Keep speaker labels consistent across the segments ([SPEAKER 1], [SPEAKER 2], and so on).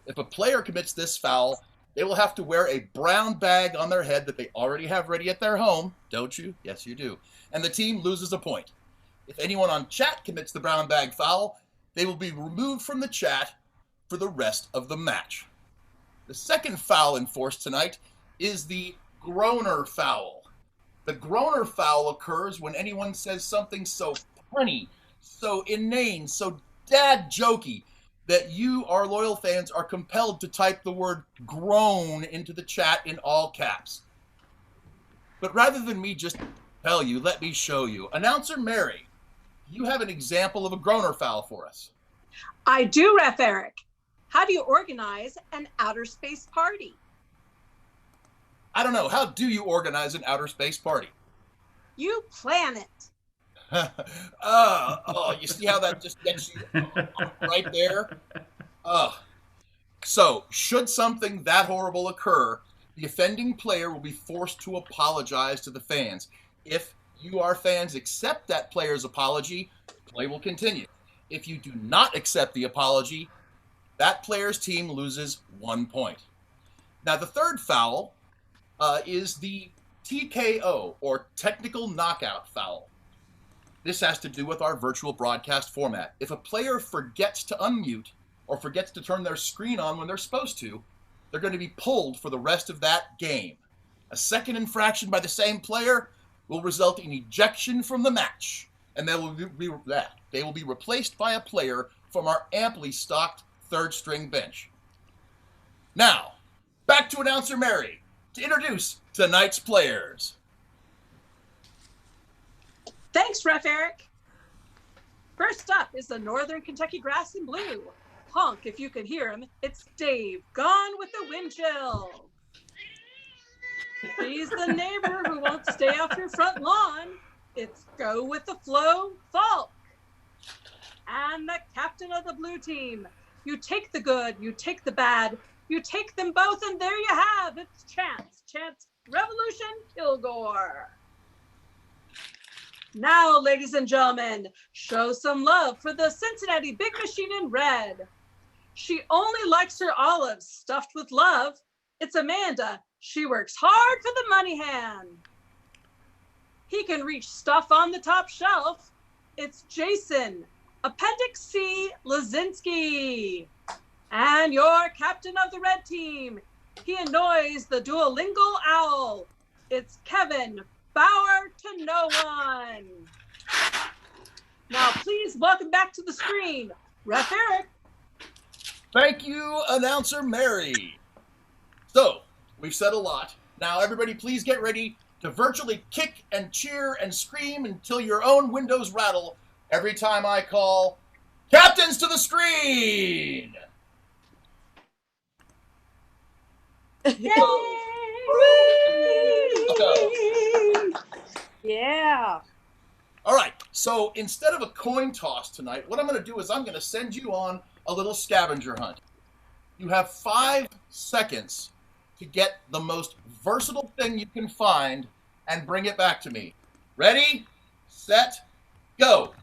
[SPEAKER 1] If a player commits this foul, they will have to wear a brown bag on their head that they already have ready at their home. Don't you? Yes, you do. And the team loses a point. If anyone on chat commits the brown bag foul, they will be removed from the chat for the rest of the match. The second foul enforced tonight is the groaner foul. The groaner foul occurs when anyone says something so funny, so inane, so dad jokey that you, our loyal fans, are compelled to type the word groan into the chat in all caps. But rather than me just tell you, let me show you. Announcer Mary, you have an example of a groaner foul for us.
[SPEAKER 2] I do, Ref Eric. How do you organize an outer space party?
[SPEAKER 1] I don't know. How do you organize an outer space party?
[SPEAKER 2] You plan it.
[SPEAKER 1] You see how that just gets you right there? So, should something that horrible occur, the offending player will be forced to apologize to the fans. If you, our fans, accept that player's apology, play will continue. If you do not accept the apology, that player's team loses 1 point. Now, the third foul is the TKO, or technical knockout foul. This has to do with our virtual broadcast format. If a player forgets to unmute or forgets to turn their screen on when they're supposed to, they're going to be pulled for the rest of that game. A second infraction by the same player will result in ejection from the match, and they will be replaced by a player from our amply stocked third-string bench. Now, back to announcer Mary to introduce tonight's players.
[SPEAKER 2] Thanks, Ref Eric. First up is the Northern Kentucky Grass in Blue. Honk if you can hear him. It's Dave, gone with the wind chill. He's the neighbor who won't stay off your front lawn. It's Go with the Flow, Falk. And the captain of the blue team. You take the good, you take the bad, you take them both, and there you have. It's Chance Revolution Kilgore. Now, ladies and gentlemen, show some love for the Cincinnati Big Machine in red. She only likes her olives stuffed with love. It's Amanda. She works hard for the money hand. He can reach stuff on the top shelf. It's Jason, Appendix C Lazinski. And your captain of the red team. He annoys the Duolingo owl. It's Kevin, Bauer to no one. Now, please welcome back to the screen, Ref Eric.
[SPEAKER 1] Thank you, announcer Mary. So, we've said a lot. Now, everybody, please get ready to virtually kick and cheer and scream until your own windows rattle every time I call Captains to the Screen.
[SPEAKER 2] Yay! Yeah.
[SPEAKER 1] All right, so instead of a coin toss tonight, what I'm going to do is I'm going to send you on a little scavenger hunt. You have 5 seconds to get the most versatile thing you can find and bring it back to me. Ready, set, go.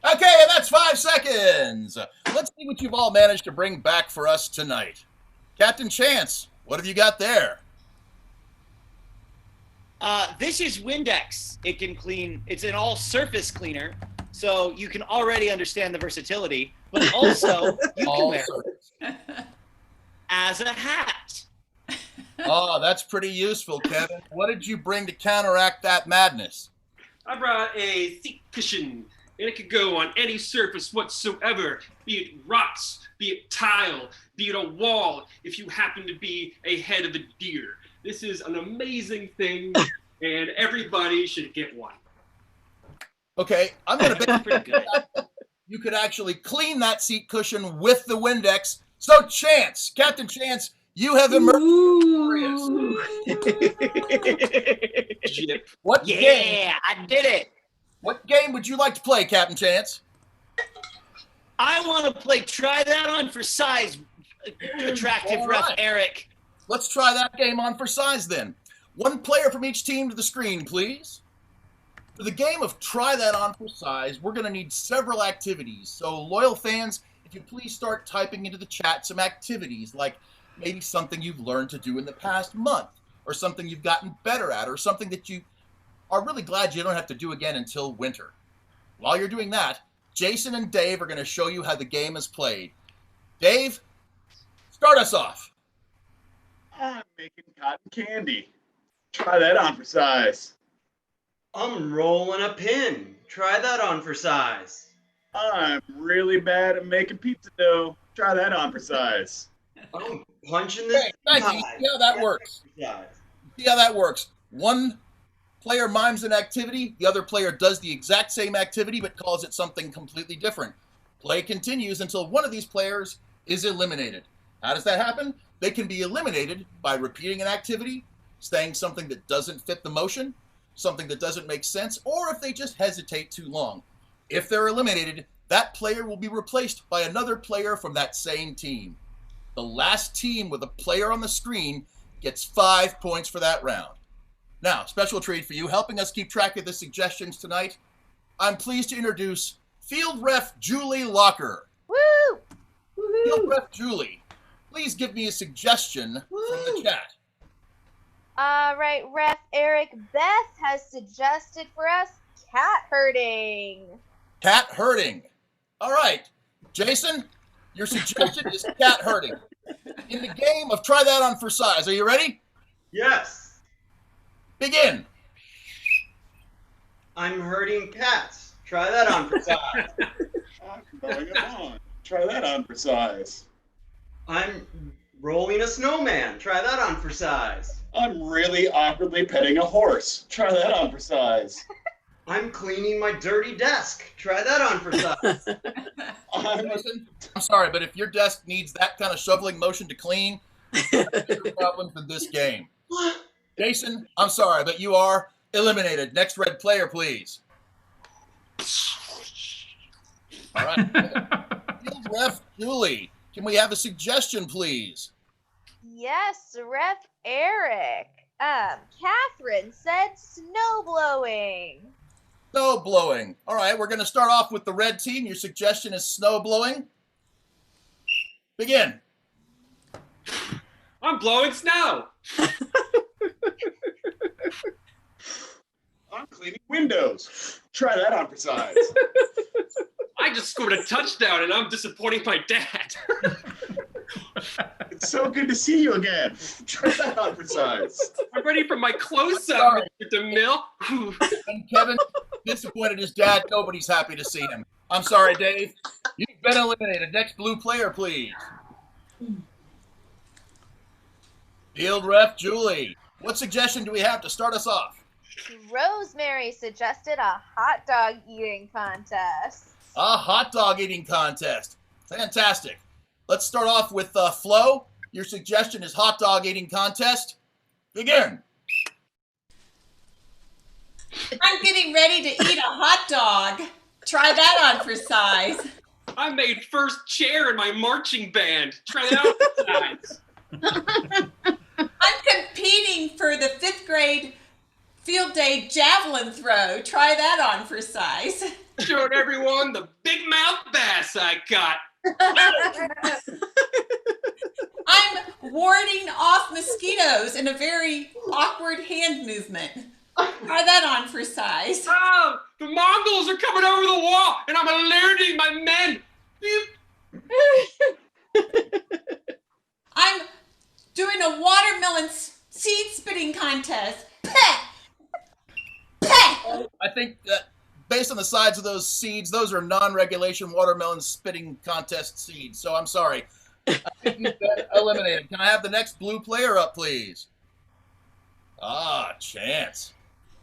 [SPEAKER 1] Okay, and that's 5 seconds. Let's see what you've all managed to bring back for us tonight. Captain Chance, what have you got there?
[SPEAKER 3] This is Windex. It can clean. It's an all-surface cleaner, so you can already understand the versatility. But also, you can wear it as a hat.
[SPEAKER 1] Oh, that's pretty useful, Kevin. What did you bring to counteract that madness?
[SPEAKER 4] I brought a seat cushion, and it could go on any surface whatsoever, be it rocks, be it tile, be it a wall, if you happen to be a head of a deer. This is an amazing thing, and everybody should get one.
[SPEAKER 1] Okay, I'm going to bet pretty good. You could actually clean that seat cushion with the Windex. So, Chance, Captain Chance, you have emerged victorious. What game?
[SPEAKER 3] I did it.
[SPEAKER 1] What game would you like to play, Captain Chance?
[SPEAKER 3] I want to play Try That On for Size, attractive
[SPEAKER 1] All
[SPEAKER 3] Ref
[SPEAKER 1] right.
[SPEAKER 3] Eric.
[SPEAKER 1] Let's try that game on for size then. One player from each team to the screen, please. For the game of Try That On for Size, we're going to need several activities. So, loyal fans, if you please start typing into the chat some activities, like maybe something you've learned to do in the past month, or something you've gotten better at, or something that you are really glad you don't have to do again until winter. While you're doing that, Jason and Dave are going to show you how the game is played. Dave, start us off.
[SPEAKER 5] I'm making cotton candy. Try that on for size.
[SPEAKER 6] I'm rolling a pin. Try that on for size.
[SPEAKER 5] I'm really bad at making pizza dough. Try that on for size.
[SPEAKER 6] I'm punching this.
[SPEAKER 1] Hey, thank you. See how that works. See how that works. One player mimes an activity, the other player does the exact same activity but calls it something completely different. Play continues until one of these players is eliminated. How does that happen? They can be eliminated by repeating an activity, saying something that doesn't fit the motion, something that doesn't make sense, or if they just hesitate too long. If they're eliminated, that player will be replaced by another player from that same team. The last team with a player on the screen gets 5 points for that round. Now, special treat for you, helping us keep track of the suggestions tonight, I'm pleased to introduce Field Ref Julie Locker.
[SPEAKER 7] Woo!
[SPEAKER 1] Field Ref Julie, please give me a suggestion from the chat.
[SPEAKER 7] All right, Ref Eric, Beth has suggested for us cat herding.
[SPEAKER 1] Cat herding. All right. Jason, your suggestion is cat herding. In the game of Try That On for Size, are you ready?
[SPEAKER 6] Yes.
[SPEAKER 1] Begin.
[SPEAKER 6] I'm herding cats. Try that on for size.
[SPEAKER 5] I'm going along. Try that on for size.
[SPEAKER 6] I'm rolling a snowman. Try that on for size.
[SPEAKER 5] I'm really awkwardly petting a horse. Try that on for size.
[SPEAKER 6] I'm cleaning my dirty desk. Try that on for size.
[SPEAKER 1] I'm sorry, but if your desk needs that kind of shoveling motion to clean, there's problems with this game. Jason, I'm sorry, but you are eliminated. Next red player, please. All right. Field Ref Julie, can we have a suggestion, please?
[SPEAKER 7] Yes, Ref Eric. Catherine said snow blowing.
[SPEAKER 1] Snow blowing. All right, we're going to start off with the red team. Your suggestion is snow blowing. Begin.
[SPEAKER 4] I'm blowing snow.
[SPEAKER 5] I'm cleaning windows. Try that on for size.
[SPEAKER 4] I just scored a touchdown and I'm disappointing my dad.
[SPEAKER 5] It's so good to see you again. Try that on for size.
[SPEAKER 4] I'm ready for my close-up, Mr. DeMille.
[SPEAKER 1] And Kevin, disappointed his dad. Nobody's happy to see him. I'm sorry, Dave. You've been eliminated. Next blue player, please. Field Ref Julie, what suggestion do we have to start us off?
[SPEAKER 7] Rosemary suggested a hot dog eating contest.
[SPEAKER 1] A hot dog eating contest. Fantastic. Let's start off with Flo. Your suggestion is hot dog eating contest. Begin.
[SPEAKER 8] I'm getting ready to eat a hot dog. Try that on for size.
[SPEAKER 4] I made first chair in my marching band. Try that out for size.
[SPEAKER 8] I'm competing for the 5th grade field day javelin throw. Try that on for size.
[SPEAKER 4] Showed everyone the big mouth bass I got.
[SPEAKER 8] I'm warding off mosquitoes in a very awkward hand movement. Try that on for size.
[SPEAKER 4] Oh, the Mongols are coming over the wall and I'm alerting my men.
[SPEAKER 8] I'm doing a watermelon seed spitting contest. Peh! Peh!
[SPEAKER 1] I think that based on the size of those seeds, those are non-regulation watermelon spitting contest seeds. So I'm sorry. I think you've been eliminated. Can I have the next blue player up, please? Ah, Chance.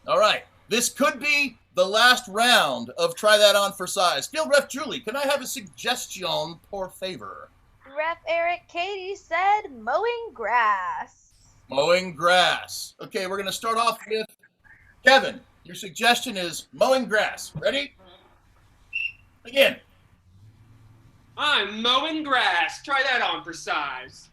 [SPEAKER 1] All right. This could be the last round of Try That On for Size. Field Ref Julie, can I have a suggestion, por favor?
[SPEAKER 7] Ref Eric, Katie said mowing grass.
[SPEAKER 1] Mowing grass. Okay, we're going to start off with Kevin. Your suggestion is mowing grass. Ready? Begin.
[SPEAKER 4] I'm mowing grass. Try that on for size.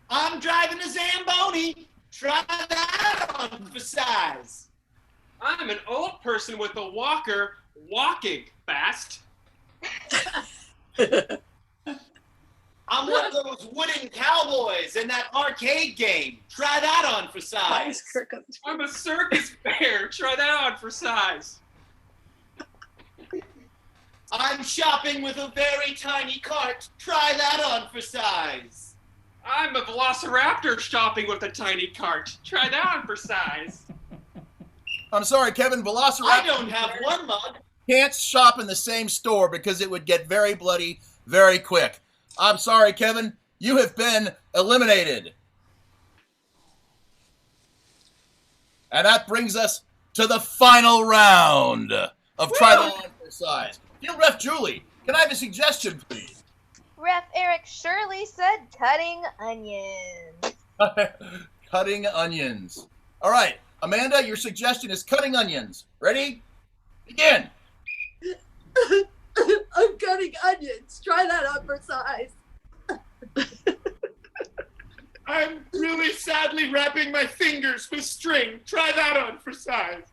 [SPEAKER 3] I'm driving a Zamboni. Try that on for size.
[SPEAKER 4] I'm an old person with a walker walking fast.
[SPEAKER 3] I'm one of those wooden cowboys in that arcade game. Try that on for size.
[SPEAKER 4] I'm a circus bear. Try that on for size.
[SPEAKER 3] I'm shopping with a very tiny cart. Try that on for size.
[SPEAKER 4] I'm a velociraptor shopping with a tiny cart. Try that on for size.
[SPEAKER 1] I'm sorry, Kevin. Velociraptor.
[SPEAKER 3] I don't have one mug.
[SPEAKER 1] Can't shop in the same store because it would get very bloody very quick. I'm sorry, Kevin. You have been eliminated. And that brings us to the final round of Try That On for Size. Field Ref Julie, can I have a suggestion, please?
[SPEAKER 7] Ref Eric Shirley said cutting onions.
[SPEAKER 1] Cutting onions. All right, Amanda, your suggestion is cutting onions. Ready? Begin.
[SPEAKER 2] I'm cutting onions. Try that on for size.
[SPEAKER 3] I'm really sadly wrapping my fingers with string. Try that on for size.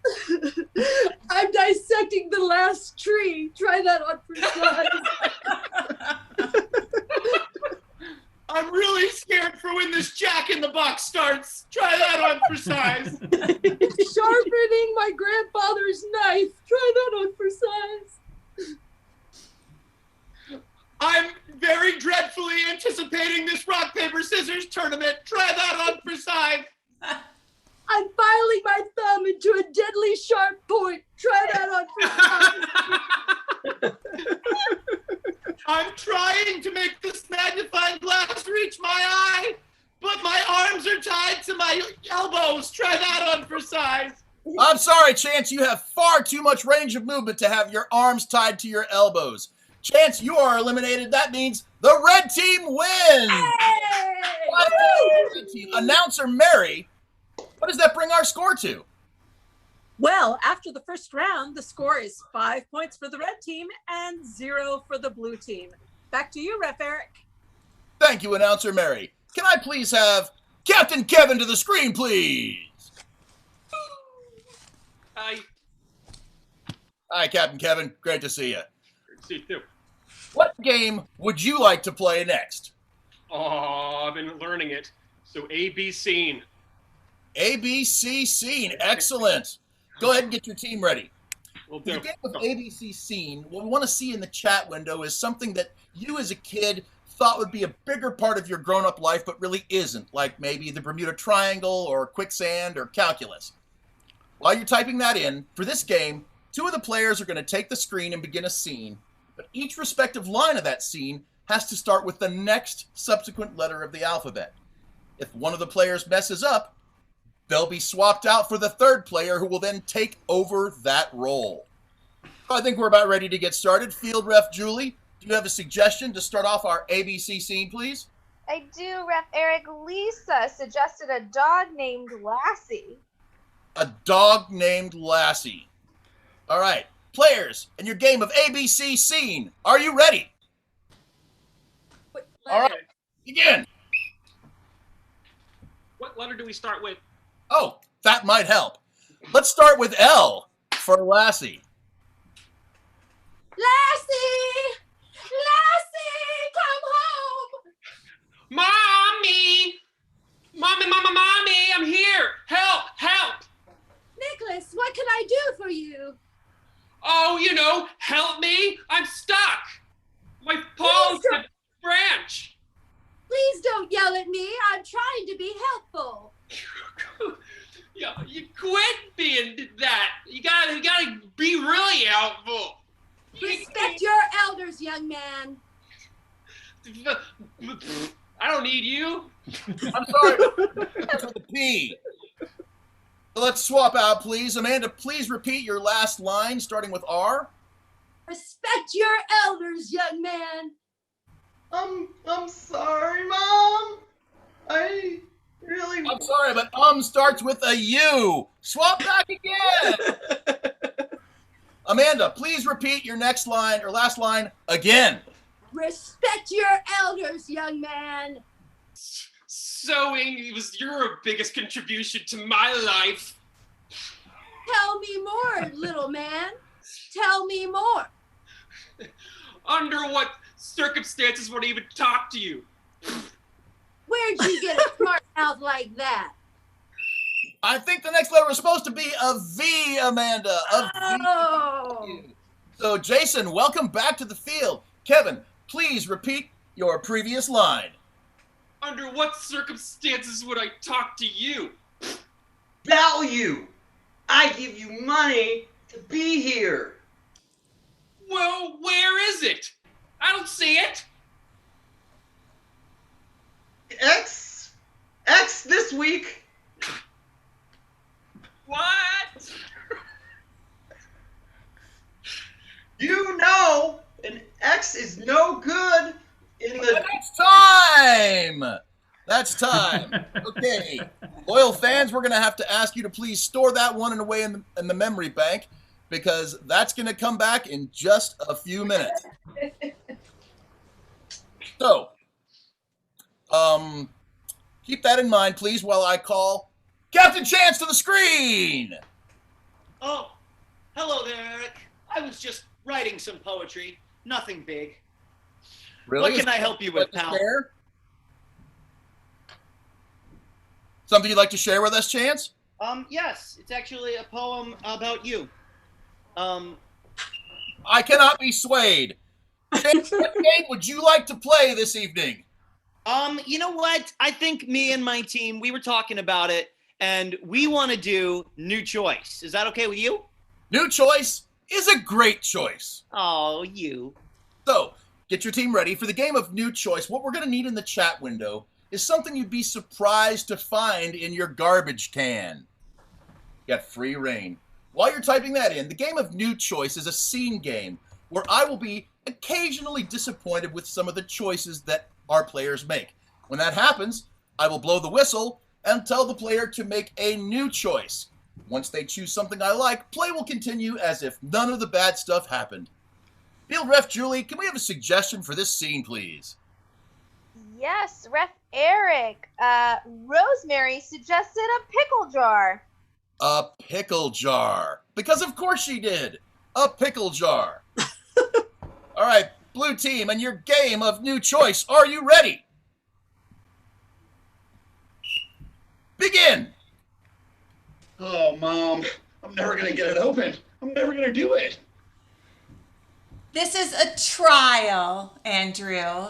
[SPEAKER 2] I'm dissecting the last tree. Try that on for size.
[SPEAKER 3] I'm really scared for when this Jack in the Box starts. Try that on for size.
[SPEAKER 2] Sharpening my grandfather's knife. Try that on for size.
[SPEAKER 3] I'm very dreadfully anticipating this rock, paper, scissors tournament. Try that on for size.
[SPEAKER 2] I'm filing my thumb into a deadly sharp point. Try that on for size.
[SPEAKER 3] I'm trying to make this magnifying glass reach my eye, but my arms are tied to my elbows. Try that on for size.
[SPEAKER 1] I'm sorry, Chance. You have far too much range of movement to have your arms tied to your elbows. Chance, you are eliminated. That means the red team wins. Red team. Announcer Mary, what does that bring our score to?
[SPEAKER 2] Well, after the first round, the score is 5 points for the red team and 0 for the blue team. Back to you, Ref Eric.
[SPEAKER 1] Thank you, Announcer Mary. Can I please have Captain Kevin to the screen, please?
[SPEAKER 4] Hi.
[SPEAKER 1] Hi, Captain Kevin. Great to see you.
[SPEAKER 4] Great to see you too.
[SPEAKER 1] What game would you like to play next?
[SPEAKER 4] Oh, I've been learning it. So A-B scene.
[SPEAKER 1] ABC Scene. Excellent. Go ahead and get your team ready.
[SPEAKER 4] We'll
[SPEAKER 1] The
[SPEAKER 4] do.
[SPEAKER 1] game of ABC Scene, what we want to see in the chat window is something that you as a kid thought would be a bigger part of your grown-up life, but really isn't, like maybe the Bermuda Triangle or quicksand or calculus. While you're typing that in, for this game, 2 of the players are going to take the screen and begin a scene, but each respective line of that scene has to start with the next subsequent letter of the alphabet. If one of the players messes up, they'll be swapped out for the third player who will then take over that role. I think we're about ready to get started. Field Ref Julie, do you have a suggestion to start off our ABC scene, please?
[SPEAKER 7] I do, Ref Eric. Lisa suggested a dog named Lassie.
[SPEAKER 1] A dog named Lassie. All right, players, in your game of ABC Scene, are you ready? All right, begin.
[SPEAKER 4] What letter do we start with?
[SPEAKER 1] Oh, that might help. Let's start with L for Lassie.
[SPEAKER 2] Lassie! Lassie, come home!
[SPEAKER 4] Mommy! Mommy, I'm here! Help!
[SPEAKER 2] Nicholas, what can I do for you?
[SPEAKER 4] Oh, help me! I'm stuck! My paw's a branch!
[SPEAKER 2] Please don't yell at me. I'm trying to be helpful.
[SPEAKER 4] Yeah, you quit being that. You gotta be really helpful.
[SPEAKER 2] Respect your elders, young man.
[SPEAKER 4] I don't need you.
[SPEAKER 1] I'm sorry. That's with a P. Let's swap out, please. Amanda, please repeat your last line, starting with R.
[SPEAKER 2] Respect your elders, young man.
[SPEAKER 6] I'm sorry, Mom. I really.
[SPEAKER 1] I'm sorry, but starts with a U. Swap back again. Amanda, please repeat your next line or last line again.
[SPEAKER 2] Respect your elders, young man.
[SPEAKER 4] Sewing was your biggest contribution to my life.
[SPEAKER 9] Tell me more, little man. Tell me more.
[SPEAKER 4] Under what circumstances would I even talk to you?
[SPEAKER 9] Where'd you get a smart mouth like that?
[SPEAKER 1] I think the next letter is supposed to be a V, Amanda.
[SPEAKER 9] Oh.
[SPEAKER 1] V. So, Jason, welcome back to the field. Kevin, please repeat your previous line.
[SPEAKER 4] Under what circumstances would I talk to you?
[SPEAKER 6] Value! I give you money to be here.
[SPEAKER 4] Well, where is it? I don't see it.
[SPEAKER 6] X this week.
[SPEAKER 4] What?
[SPEAKER 6] You know an X is no good in the...
[SPEAKER 1] That's time. Okay. Loyal fans, we're going to have to ask you to please store that one away in the memory bank because that's going to come back in just a few minutes. So, keep that in mind, please, while I call Captain Chance to the screen.
[SPEAKER 3] Oh, hello there, Eric. I was just writing some poetry. Nothing big.
[SPEAKER 1] Really?
[SPEAKER 3] What can I help you with, pal?
[SPEAKER 1] Something you'd like to share with us, Chance?
[SPEAKER 3] Yes. It's actually a poem about you.
[SPEAKER 1] I cannot be swayed. Chance, what game would you like to play this evening?
[SPEAKER 3] You know what? I think me and my team, we were talking about it, and we want to do New Choice. Is that okay with you?
[SPEAKER 1] New Choice is a great choice.
[SPEAKER 3] Oh, you.
[SPEAKER 1] So, get your team ready for the game of New Choice. What we're going to need in the chat window is something you'd be surprised to find in your garbage can. You got free reign. While you're typing that in, the game of New Choice is a scene game where I will be occasionally disappointed with some of the choices that our players make. When that happens, I will blow the whistle and tell the player to make a new choice. Once they choose something I like, play will continue as if none of the bad stuff happened. Field Ref Julie, can we have a suggestion for this scene, please?
[SPEAKER 7] Yes, Ref Eric. Rosemary suggested a pickle jar.
[SPEAKER 1] A pickle jar. Because of course she did. A pickle jar. All right, blue team, and your game of New Choice. Are you ready? Begin.
[SPEAKER 5] Oh, Mom, I'm never going to get it open. I'm never going to do it.
[SPEAKER 8] This is a trial, Andrew.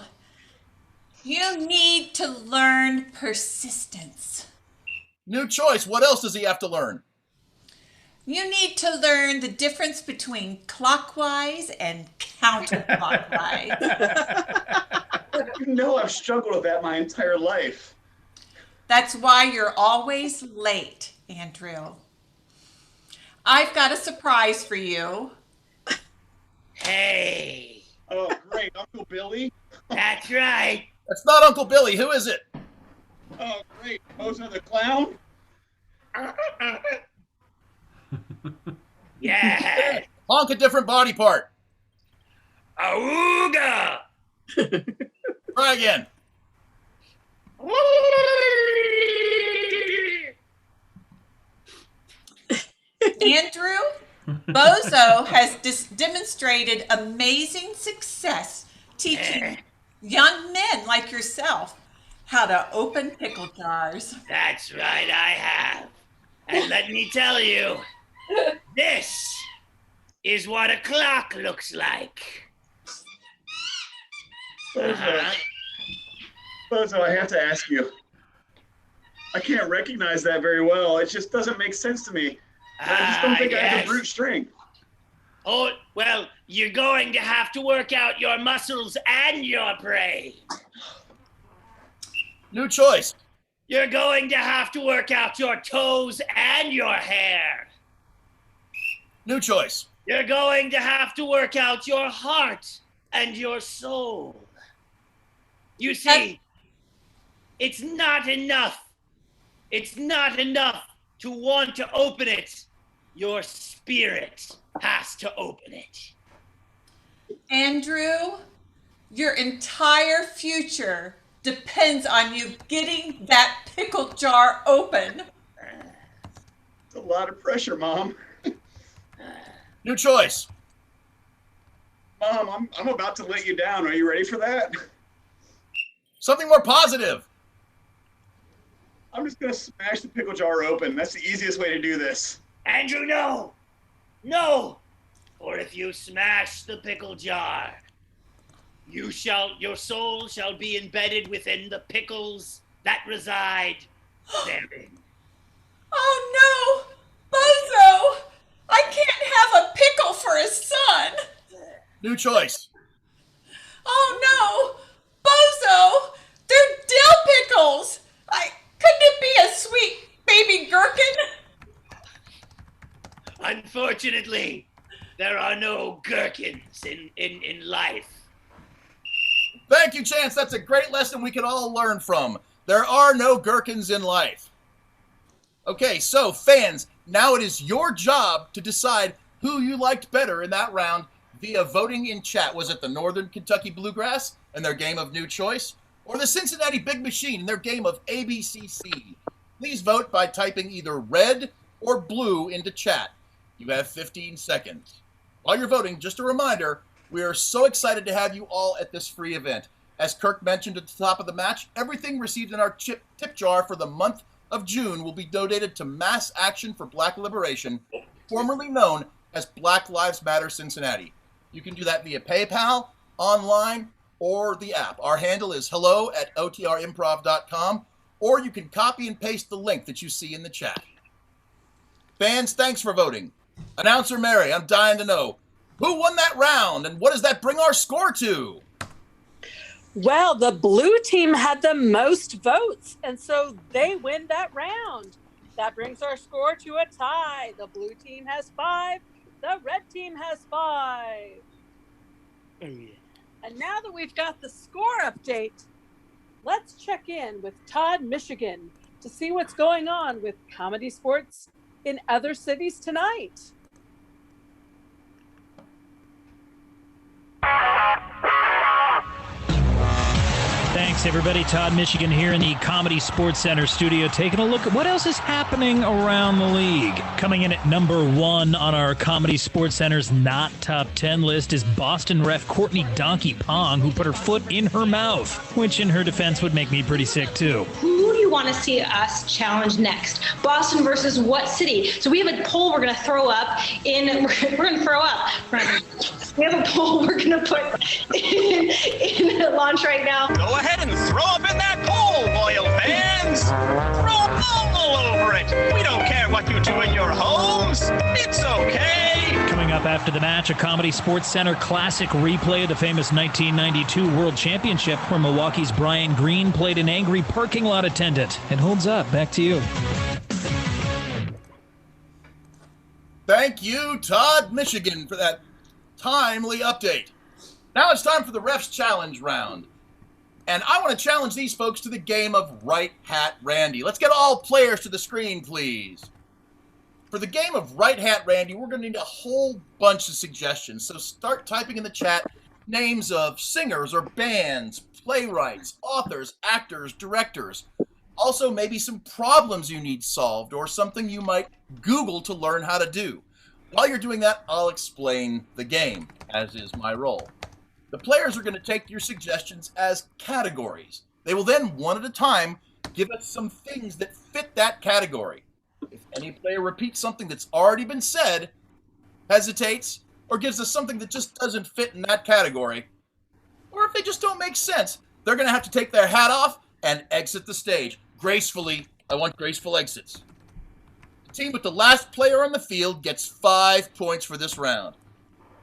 [SPEAKER 8] You need to learn persistence.
[SPEAKER 1] New Choice. What else does he have to learn?
[SPEAKER 8] You need to learn the difference between clockwise and counterclockwise.
[SPEAKER 5] You know I've struggled with that my entire life.
[SPEAKER 8] That's why you're always late, Andrew. I've got a surprise for you.
[SPEAKER 3] Hey.
[SPEAKER 5] Oh, great. Uncle Billy?
[SPEAKER 3] That's right.
[SPEAKER 1] That's not Uncle Billy. Who is it?
[SPEAKER 5] Oh, great. Moser the Clown?
[SPEAKER 3] Yeah.
[SPEAKER 1] Honk a different body part.
[SPEAKER 3] Auga.
[SPEAKER 1] Try again.
[SPEAKER 8] Andrew, Bozo has demonstrated amazing success teaching young men like yourself how to open pickle jars.
[SPEAKER 3] That's right, I have. And let me tell you, this is what a clock looks like.
[SPEAKER 5] Bozo, I have to ask you. I can't recognize that very well. It just doesn't make sense to me. I just don't think I have the brute strength.
[SPEAKER 3] Oh, well, you're going to have to work out your muscles and your brain.
[SPEAKER 1] New Choice.
[SPEAKER 3] You're going to have to work out your toes and your hair.
[SPEAKER 1] New Choice.
[SPEAKER 3] You're going to have to work out your heart and your soul. You see, it's not enough. It's not enough to want to open it. Your spirit has to open it.
[SPEAKER 8] Andrew, your entire future depends on you getting that pickle jar open.
[SPEAKER 5] It's a lot of pressure, Mom.
[SPEAKER 1] New choice.
[SPEAKER 5] Mom, I'm about to let you down. Are you ready for that?
[SPEAKER 1] Something more positive.
[SPEAKER 5] I'm just going to smash the pickle jar open. That's the easiest way to do this.
[SPEAKER 3] Andrew, no! No! For if you smash the pickle jar, your soul shall be embedded within the pickles that reside therein.
[SPEAKER 8] Oh no! Bozo! I can't have a pickle for a son!
[SPEAKER 1] New choice.
[SPEAKER 8] Oh no! Bozo! They're dill pickles! Couldn't it be a sweet baby gherkin?
[SPEAKER 3] Unfortunately, there are no gherkins in life.
[SPEAKER 1] Thank you, Chance. That's a great lesson we can all learn from. There are no gherkins in life. Okay, so fans, now it is your job to decide who you liked better in that round via voting in chat. Was it the Northern Kentucky Bluegrass and their game of New Choice, or the Cincinnati Big Machine and their game of ABCC? Please vote by typing either red or blue into chat. You have 15 seconds. While you're voting, just a reminder, we are so excited to have you all at this free event. As Kirk mentioned at the top of the match, everything received in our tip jar for the month of June will be donated to Mass Action for Black Liberation, formerly known as Black Lives Matter Cincinnati. You can do that via PayPal, online, or the app. Our handle is hello@otrimprov.com, or you can copy and paste the link that you see in the chat. Fans, thanks for voting. Announcer Mary, I'm dying to know, who won that round, and what does that bring our score to?
[SPEAKER 2] Well, the blue team had the most votes, and so they win that round. That brings our score to a tie. The blue team has 5. The red team has 5. And now that we've got the score update, let's check in with Todd, Michigan, to see what's going on with comedy sports in other cities tonight.
[SPEAKER 10] Thanks, everybody. Todd, Michigan here in the Comedy Sports Center studio, taking a look at what else is happening around the league. Coming in at number 1 on our Comedy Sports Center's not top 10 list is Boston ref Courtney Donkey Pong, who put her foot in her mouth, which in her defense would make me pretty sick too.
[SPEAKER 11] Who do you want to see us challenge next? Boston versus what city? So we have a poll we're going to throw up in, we're going to throw up. We have a poll we're going to put in launch right now.
[SPEAKER 12] Go ahead and throw up in that poll, loyal fans. Throw all over it. We don't care what you do in your homes. It's okay.
[SPEAKER 10] Coming up after the match, a Comedy Sports Center classic replay of the famous 1992 World Championship, where Milwaukee's Brian Green played an angry parking lot attendant. It holds up. Back to you.
[SPEAKER 1] Thank you, Todd, Michigan, for that timely update. Now it's time for the Refs Challenge round. And I want to challenge these folks to the game of Right Hat Randy. Let's get all players to the screen, please. For the game of Right Hat Randy, we're going to need a whole bunch of suggestions. So start typing in the chat names of singers or bands, playwrights, authors, actors, directors. Also, maybe some problems you need solved or something you might Google to learn how to do. While you're doing that, I'll explain the game, as is my role. The players are going to take your suggestions as categories. They will then, one at a time, give us some things that fit that category. If any player repeats something that's already been said, hesitates, or gives us something that just doesn't fit in that category, or if they just don't make sense, they're going to have to take their hat off and exit the stage. Gracefully. I want graceful exits. The team with the last player on the field gets 5 points for this round.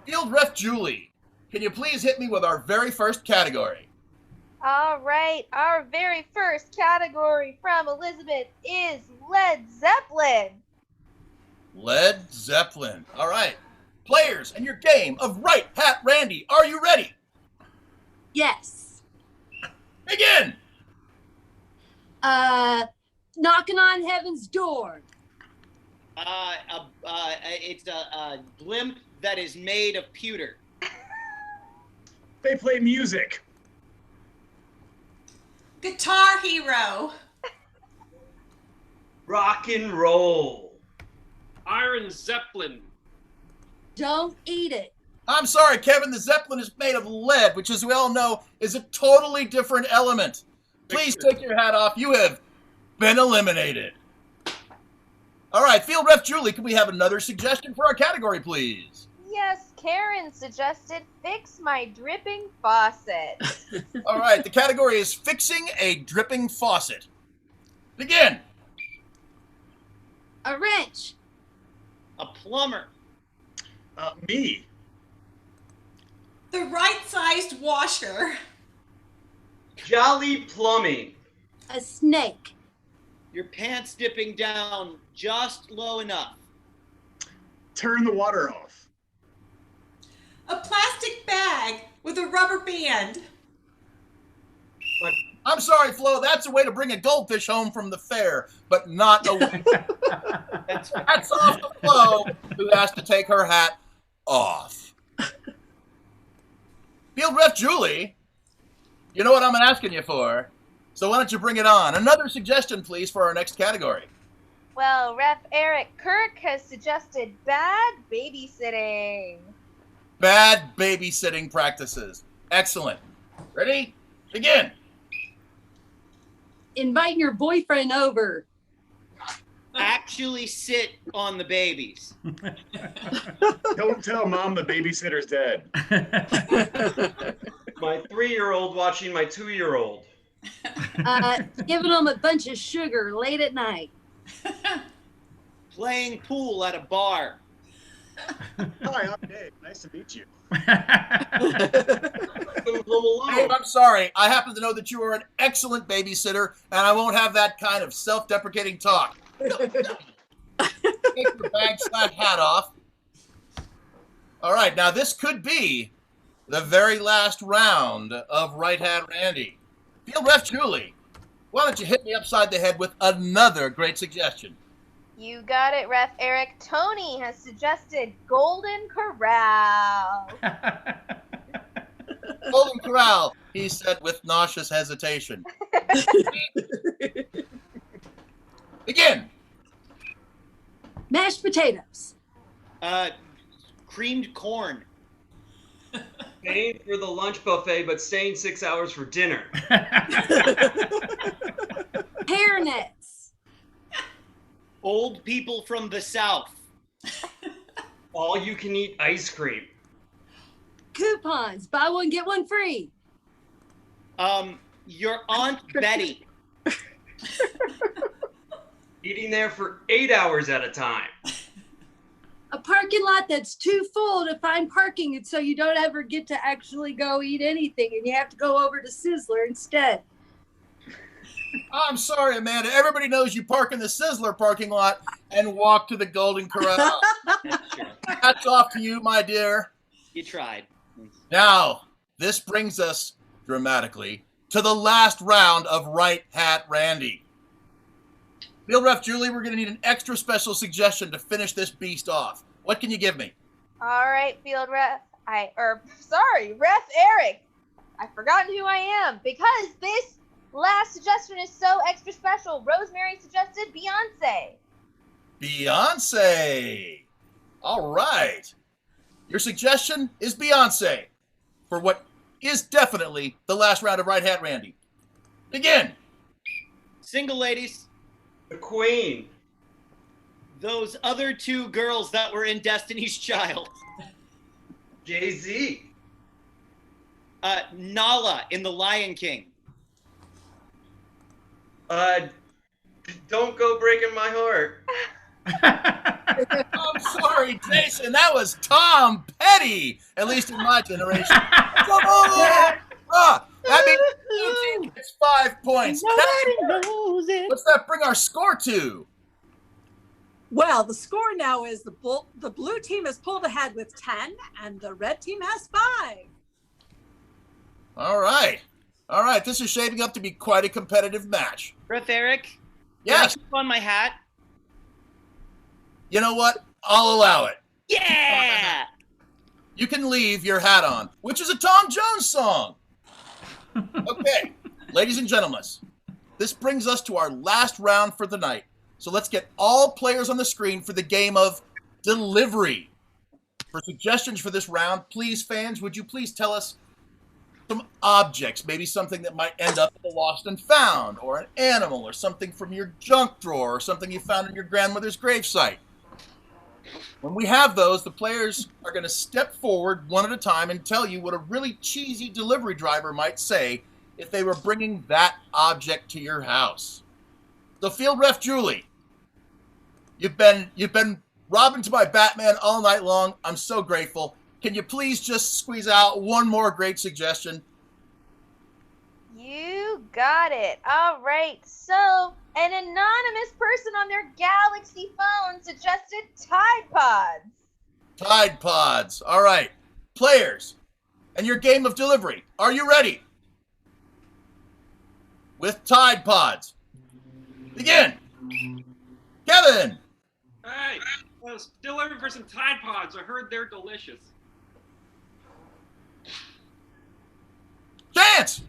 [SPEAKER 1] Field Ref Julie, can you please hit me with our very first category?
[SPEAKER 7] All right, our very first category from Elizabeth is Led Zeppelin.
[SPEAKER 1] Led Zeppelin. All right. Players and your game of Right Hat Randy, are you ready?
[SPEAKER 9] Yes.
[SPEAKER 1] Begin.
[SPEAKER 9] Knocking on Heaven's Door.
[SPEAKER 3] It's a blimp that is made of pewter.
[SPEAKER 5] They play music.
[SPEAKER 8] Guitar Hero.
[SPEAKER 6] Rock and roll.
[SPEAKER 4] Iron Zeppelin.
[SPEAKER 9] Don't eat it.
[SPEAKER 1] I'm sorry, Kevin. The Zeppelin is made of lead, which, as we all know, is a totally different element. Please take your hat off. You have been eliminated. All right, Field Ref Julie, can we have another suggestion for our category, please?
[SPEAKER 7] Yes, Karen suggested fix my dripping faucet.
[SPEAKER 1] All right, the category is fixing a dripping faucet. Begin.
[SPEAKER 9] A wrench.
[SPEAKER 3] A plumber.
[SPEAKER 5] Me.
[SPEAKER 8] The right-sized washer.
[SPEAKER 6] Jolly plumbing.
[SPEAKER 9] A snake.
[SPEAKER 3] Your pants dipping down just low enough.
[SPEAKER 5] Turn the water off.
[SPEAKER 8] A plastic bag with a rubber band.
[SPEAKER 1] I'm sorry, Flo, that's a way to bring a goldfish home from the fair, but not a way. That's off to Flo, who has to take her hat off. Field Ref Julie, you know what I'm asking you for, so why don't you bring it on? Another suggestion, please, for our next category.
[SPEAKER 7] Well, Ref Eric Kirk has suggested bad babysitting.
[SPEAKER 1] Bad babysitting practices. Excellent. Ready? Begin.
[SPEAKER 9] Inviting your boyfriend over.
[SPEAKER 3] Actually sit on the babies.
[SPEAKER 5] Don't tell Mom the babysitter's dead.
[SPEAKER 6] My 3-year-old watching my 2-year-old.
[SPEAKER 9] Giving them a bunch of sugar late at night.
[SPEAKER 3] Playing pool at a bar.
[SPEAKER 5] Hi, I'm Dave. Nice to meet you.
[SPEAKER 1] Dave, I'm sorry. I happen to know that you are an excellent babysitter, and I won't have that kind of self-deprecating talk. Take your bag/hat off. All right, now this could be the very last round of Right Hat Randy. Field Ref Julie, why don't you hit me upside the head with another great suggestion?
[SPEAKER 7] You got it, Ref Eric. Tony has suggested Golden Corral.
[SPEAKER 1] Golden Corral, he said with nauseous hesitation. Begin.
[SPEAKER 9] Mashed potatoes.
[SPEAKER 3] Creamed corn.
[SPEAKER 6] Paying for the lunch buffet, but staying 6 hours for dinner.
[SPEAKER 9] Hairnets.
[SPEAKER 3] Old people from the South.
[SPEAKER 6] All you can eat ice cream.
[SPEAKER 9] Coupons. Buy one, get one free.
[SPEAKER 3] Your Aunt Betty.
[SPEAKER 6] Eating there for 8 hours at a time.
[SPEAKER 9] A parking lot that's too full to find parking, and so you don't ever get to actually go eat anything, and you have to go over to Sizzler instead.
[SPEAKER 1] I'm sorry, Amanda. Everybody knows you park in the Sizzler parking lot and walk to the Golden Corral. Hats off to you, my dear.
[SPEAKER 3] You tried.
[SPEAKER 1] Now, this brings us dramatically to the last round of Right Hat Randy. Field Ref Julie, we're going to need an extra special suggestion to finish this beast off. What can you give me?
[SPEAKER 7] All right, Field Ref. Ref Eric. I've forgotten who I am because this last suggestion is so extra special. Rosemary suggested Beyonce.
[SPEAKER 1] Beyonce. All right. Your suggestion is Beyonce for what is definitely the last round of Right Hat Randy. Begin.
[SPEAKER 3] Single ladies.
[SPEAKER 6] The Queen.
[SPEAKER 3] Those other two girls that were in Destiny's Child.
[SPEAKER 6] Jay-Z.
[SPEAKER 3] Nala in The Lion King.
[SPEAKER 6] Don't go breaking my heart.
[SPEAKER 1] I'm sorry, Jason. That was Tom Petty, at least in my generation. That means the team gets 5 points.
[SPEAKER 2] Nobody knows it.
[SPEAKER 1] What's that bring our score to?
[SPEAKER 2] Well, the score now is the blue team has pulled ahead with 10, and the red team has 5.
[SPEAKER 1] All right. All right. This is shaping up to be quite a competitive match.
[SPEAKER 3] Ref Eric?
[SPEAKER 1] Yes.
[SPEAKER 3] Can I keep on my hat?
[SPEAKER 1] You know what? I'll allow it.
[SPEAKER 3] Yeah!
[SPEAKER 1] You can leave your hat on, which is a Tom Jones song. Okay, ladies and gentlemen, this brings us to our last round for the night. So let's get all players on the screen for the game of delivery. For suggestions for this round, please, fans, would you please tell us some objects, maybe something that might end up in the lost and found, or an animal, or something from your junk drawer, or something you found in your grandmother's gravesite. When we have those, the players are going to step forward one at a time and tell you what a really cheesy delivery driver might say if they were bringing that object to your house. So, field ref Julie, you've been robbing to my Batman all night long. I'm so grateful. Can you please just squeeze out one more great suggestion?
[SPEAKER 7] You got it. All right. So, an anonymous person on their Galaxy phone suggested Tide Pods.
[SPEAKER 1] Tide Pods. All right. Players, and your game of delivery. Are you ready? With Tide Pods. Begin. Kevin.
[SPEAKER 4] Hey, I was delivering for some Tide Pods. I heard they're delicious.
[SPEAKER 1] Chance.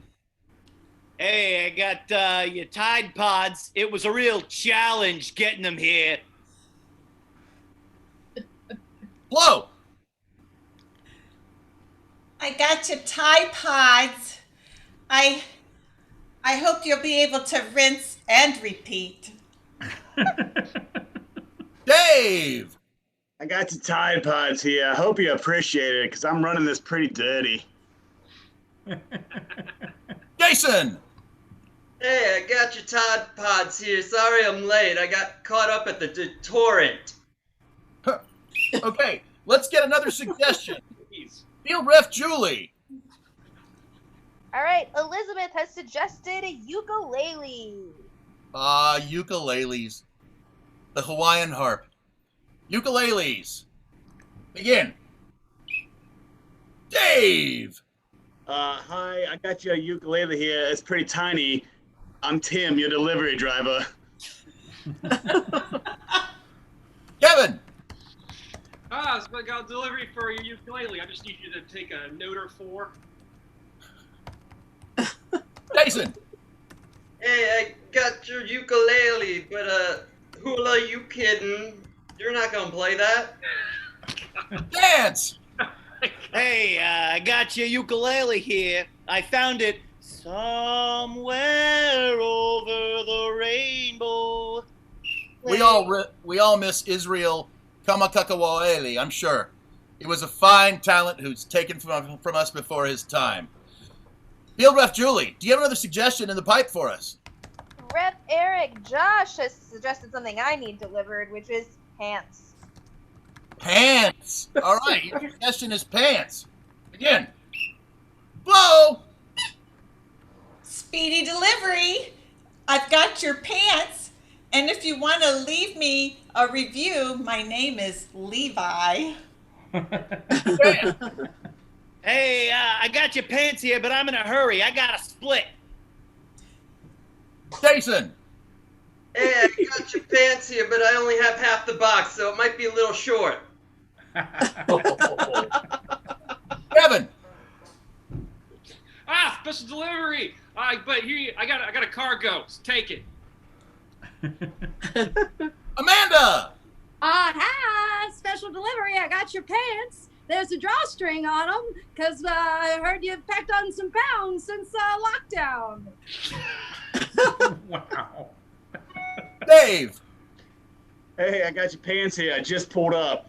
[SPEAKER 3] Hey, I got your Tide Pods. It was a real challenge getting them here.
[SPEAKER 1] Flo.
[SPEAKER 8] I got your Tide Pods. I hope you'll be able to rinse and repeat.
[SPEAKER 1] Dave.
[SPEAKER 5] I got your Tide Pods here. I hope you appreciate it because I'm running this pretty dirty.
[SPEAKER 1] Jason.
[SPEAKER 6] Hey, I got your Tide Pods here. Sorry I'm late. I got caught up at the torrent.
[SPEAKER 1] Okay, let's get another suggestion. Field ref Julie.
[SPEAKER 7] All right. Elizabeth has suggested a ukulele.
[SPEAKER 1] Ukuleles. The Hawaiian harp. Ukuleles. Begin. Dave.
[SPEAKER 5] Hi, I got your ukulele here. It's pretty tiny. I'm Tim, your delivery driver.
[SPEAKER 1] Kevin.
[SPEAKER 4] So I got a delivery for your ukulele. I just need you to take a note or four.
[SPEAKER 1] Jason.
[SPEAKER 6] Hey, I got your ukulele, but who are you kidding? You're not gonna play that.
[SPEAKER 1] Dance.
[SPEAKER 3] Hey, I got your ukulele here. I found it somewhere over the rainbow.
[SPEAKER 1] We all miss Israel Kamakakawa'eli, I'm sure. He was a fine talent who's taken from us before his time. Field ref Julie, do you have another suggestion in the pipe for us?
[SPEAKER 7] Rep Eric Josh has suggested something I need delivered, which is pants.
[SPEAKER 1] Pants. All right, your suggestion is pants. Again. Flo.
[SPEAKER 8] Speedy delivery. I've got your pants. And if you want to leave me a review, my name is Levi.
[SPEAKER 3] Hey, I got your pants here, but I'm in a hurry. I got to split.
[SPEAKER 1] Jason.
[SPEAKER 6] Hey, I got your pants here, but I only have half the box, so it might be a little short.
[SPEAKER 1] Kevin.
[SPEAKER 4] Special delivery. But here, I got a cargo. So take it.
[SPEAKER 1] Amanda.
[SPEAKER 9] Hi, special delivery. I got your pants. There's a drawstring on them because I heard you packed on some pounds since lockdown.
[SPEAKER 13] Wow.
[SPEAKER 1] Dave.
[SPEAKER 5] Hey, I got your pants here. I just pulled up.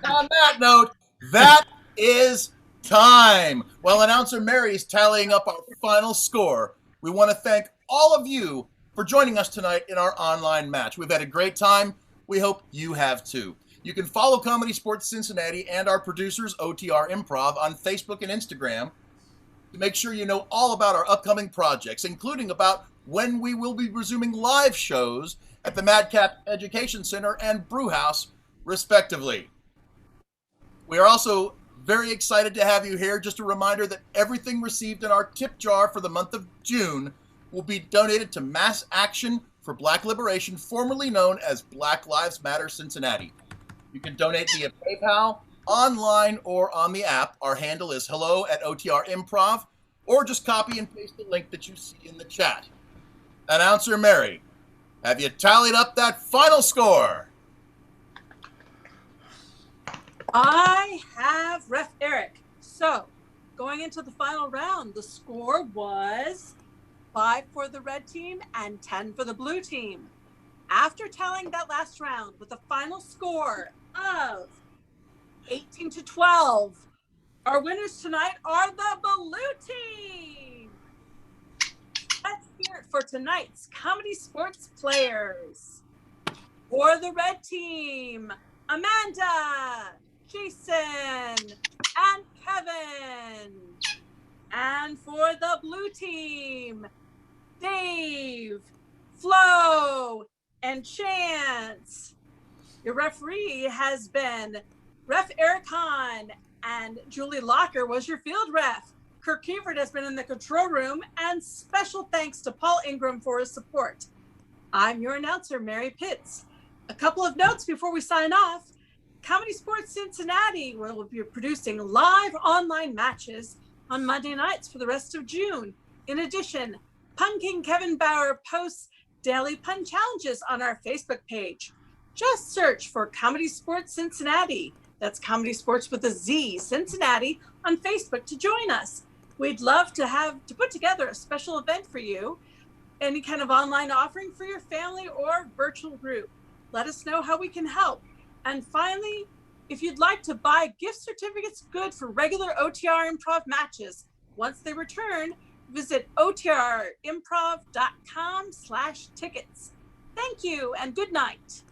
[SPEAKER 1] On that note, that is time. While announcer Mary is tallying up our final score, we want to thank all of you for joining us tonight in our online match. We've had a great time. We hope you have too. You can follow ComedySportz Cincinnati and our producers, OTR Improv, on Facebook and Instagram to make sure you know all about our upcoming projects, including about when we will be resuming live shows at the Madcap Education Center and Brewhouse, respectively. We are also very excited to have you here. Just a reminder that everything received in our tip jar for the month of June will be donated to Mass Action for Black Liberation, formerly known as Black Lives Matter Cincinnati. You can donate via PayPal, online, or on the app. Our handle is hello@OTR Improv, or just copy and paste the link that you see in the chat. Announcer Mary, have you tallied up that final score?
[SPEAKER 2] I have Ref Eric. So, going into the final round, the score was 5 for the red team and 10 for the blue team. After tallying that last round with a final score of 18-12, our winners tonight are the blue team. Let's hear it for tonight's Comedy Sports players. For the red team, Amanda, Jason, and Kevin. And for the blue team, Dave, Flo, and Chance. Your referee has been Ref Eric Hahn, and Julie Locker was your field ref. Kirk Kiefert has been in the control room, and special thanks to Paul Ingram for his support. I'm your announcer, Mary Pitts. A couple of notes before we sign off. ComedySportz Cincinnati will be producing live online matches on Monday nights for the rest of June. In addition, Pun King Kevin Bauer posts daily pun challenges on our Facebook page. Just search for ComedySportz Cincinnati. That's ComedySportz with a Z, Cincinnati, on Facebook to join us. We'd love to put together a special event for you, any kind of online offering for your family or virtual group. Let us know how we can help. And finally, if you'd like to buy gift certificates good for regular OTR Improv matches, once they return, visit otrimprov.com/tickets. Thank you and good night.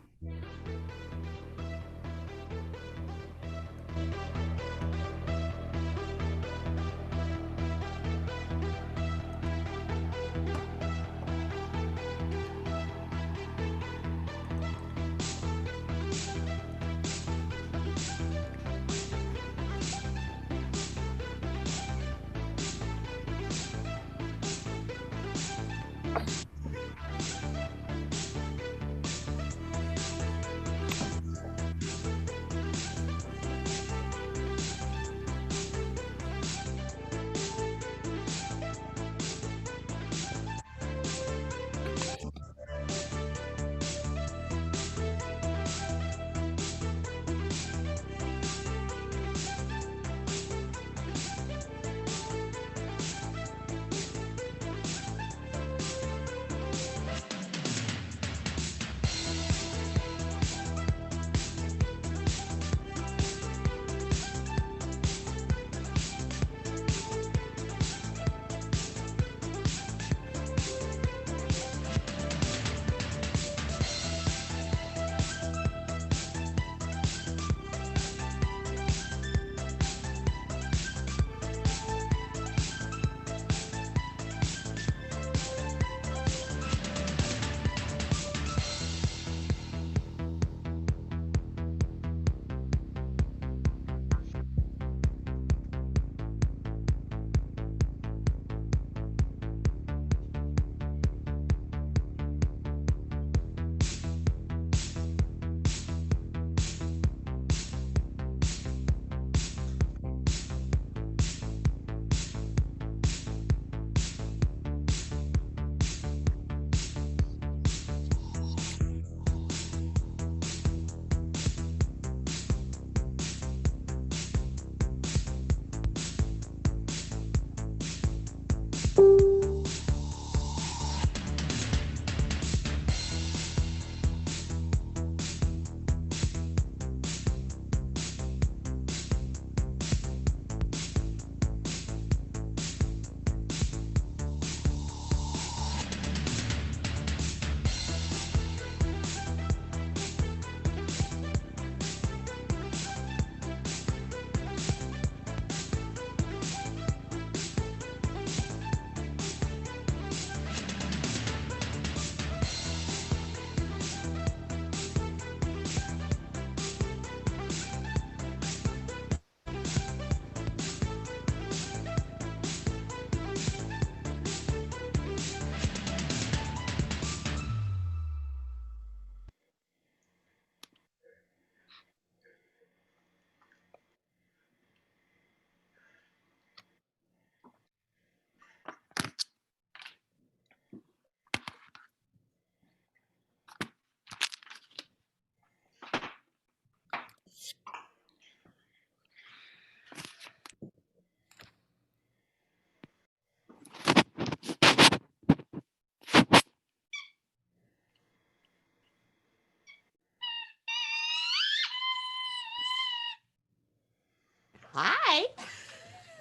[SPEAKER 13] Hi.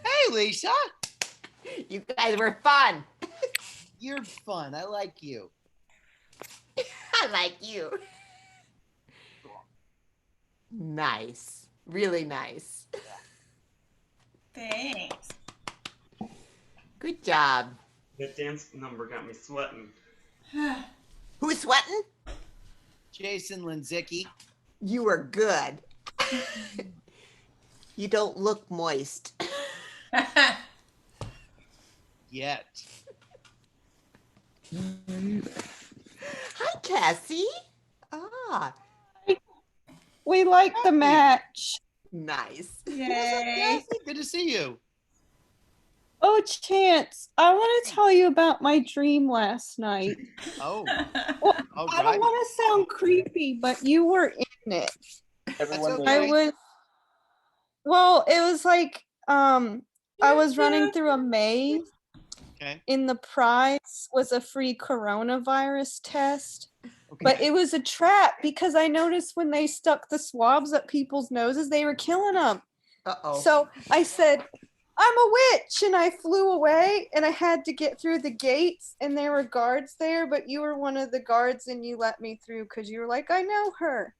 [SPEAKER 3] Hey, Lisa.
[SPEAKER 13] You guys were fun.
[SPEAKER 3] You're fun. I like you.
[SPEAKER 13] I like you. Nice. Really nice.
[SPEAKER 8] Thanks.
[SPEAKER 13] Good job.
[SPEAKER 6] That dance number got me sweating.
[SPEAKER 13] Who's sweating?
[SPEAKER 3] Jason Linzicki.
[SPEAKER 13] You were good. You don't look moist.
[SPEAKER 3] Yet.
[SPEAKER 13] Hi, Cassie. Ah.
[SPEAKER 14] We like the match.
[SPEAKER 13] Nice.
[SPEAKER 8] Yay.
[SPEAKER 3] Good to see you.
[SPEAKER 14] Oh, Chance, I want to tell you about my dream last night.
[SPEAKER 3] Oh.
[SPEAKER 14] Well,
[SPEAKER 3] All
[SPEAKER 14] I
[SPEAKER 3] right.
[SPEAKER 14] don't want to sound creepy, but you were in it.
[SPEAKER 3] Everyone
[SPEAKER 14] I was. Well, it was like I was running through a maze.
[SPEAKER 3] Okay.
[SPEAKER 14] In the prize was a free coronavirus test. But it was a trap because I noticed when they stuck the swabs up people's noses, they were killing them.
[SPEAKER 13] Uh-oh.
[SPEAKER 14] So I said, I'm a witch, and I flew away, and I had to get through the gates, and there were guards there, but you were one of the guards, and you let me through because you were like, I know her.